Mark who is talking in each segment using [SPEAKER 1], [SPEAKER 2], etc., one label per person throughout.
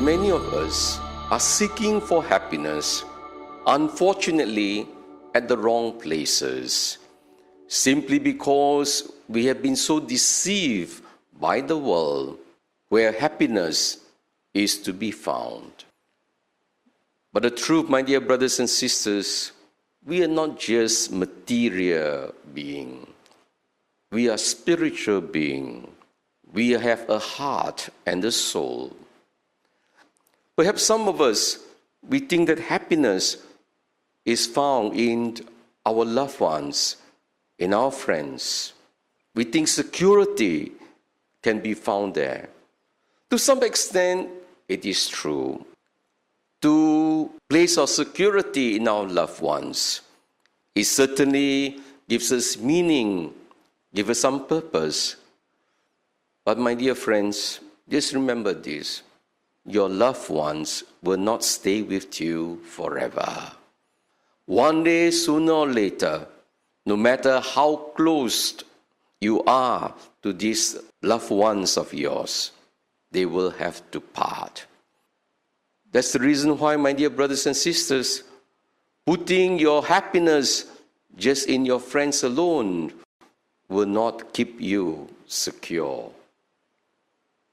[SPEAKER 1] many of us are seeking for happiness, unfortunately, at the wrong places, simply because we have been so deceived by the world where happiness is to be found. But the truth, my dear brothers and sisters, we are not just material beings. We are spiritual beings. We have a heart and a soul. Perhaps some of us, we think that happiness is found in our loved ones, in our friends. We think security can be found there. To some extent, it is true. To place our security in our loved ones, it certainly gives us meaning, gives us some purpose. But my dear friends, just remember this. Your loved ones will not stay with you forever. One day, sooner or later, no matter how close you are to these loved ones of yours, they will have to part. That's the reason why, my dear brothers and sisters, putting your happiness just in your friends alone will not keep you secure.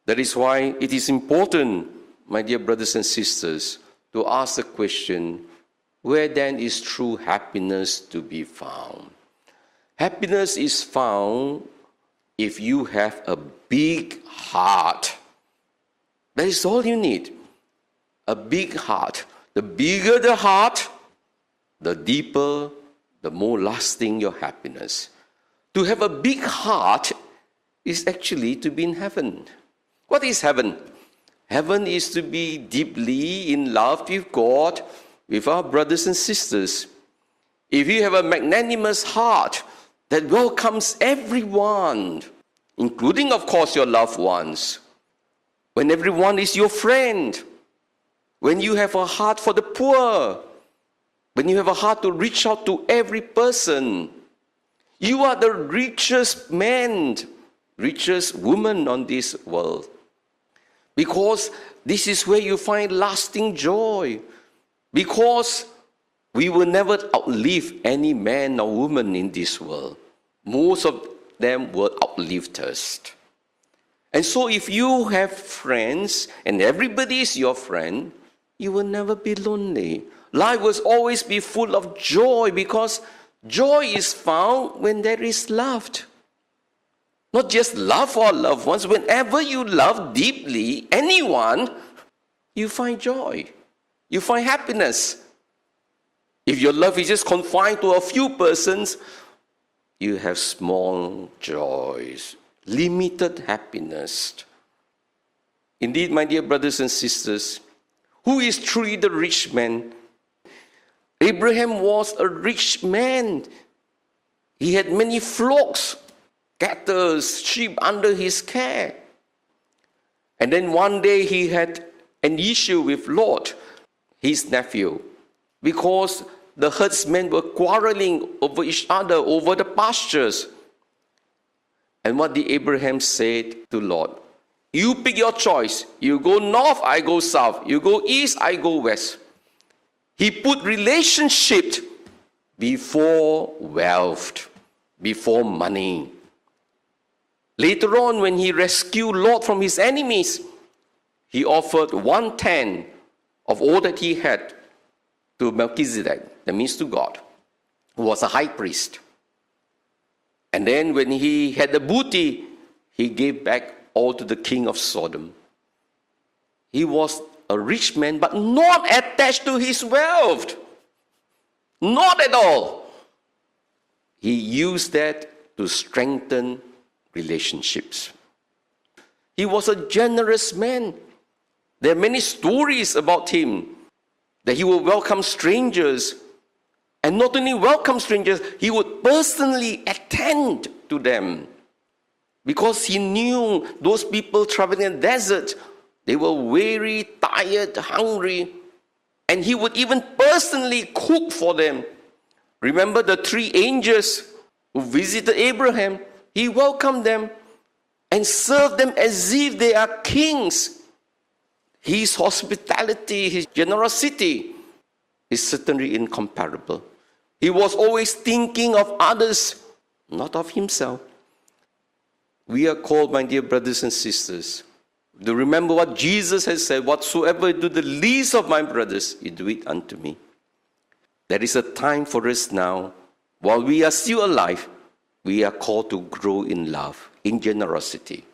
[SPEAKER 1] That is why it is important, my dear brothers and sisters, to ask the question, where then is true happiness to be found? Happiness is found if you have a big heart. That is all you need. A big heart. The bigger the heart, the deeper, the more lasting your happiness. To have a big heart is actually to be in heaven. What is heaven? Heaven is to be deeply in love with God, with our brothers and sisters. If you have a magnanimous heart that welcomes everyone, including, of course, your loved ones, when everyone is your friend, when you have a heart for the poor, when you have a heart to reach out to every person, you are the richest man, richest woman on this world. Because this is where you find lasting joy. Because we will never outlive any man or woman in this world. Most of them will outlive us. And so if you have friends and everybody is your friend, you will never be lonely. Life will always be full of joy because joy is found when there is love. Not just love for loved ones. Whenever you love deeply anyone, you find joy. You find happiness. If your love is just confined to a few persons, you have small joys, limited happiness. Indeed, my dear brothers and sisters, who is truly the rich man? Abraham was a rich man. He had many flocks, cattle, sheep under his care. And then one day he had an issue with Lot, his nephew, because the herdsmen were quarreling over each other, over the pastures. And what did Abraham say to Lot? You pick your choice. You go north, I go south. You go east, I go west. He put relationship before wealth, before money. Later on, when he rescued Lot from his enemies, he offered 1/10 of all that he had to Melchizedek, that means to God, who was a high priest. And then when he had the booty, he gave back all to the king of Sodom. He was a rich man, but not attached to his wealth. Not at all. He used that to strengthen relationships. He was a generous man. There are many stories about him that he would welcome strangers. And not only welcome strangers, he would personally attend to them. Because he knew those people traveling in the desert, they were weary, tired, hungry. And he would even personally cook for them. Remember the 3 angels who visited Abraham? He welcomed them and served them as if they are kings. His hospitality, his generosity is certainly incomparable. He was always thinking of others, not of himself. We are called, my dear brothers and sisters, to remember what Jesus has said, whatsoever do the least of my brothers, you do it unto me. There is a time for us now, while we are still alive, we are called to grow in love, in generosity.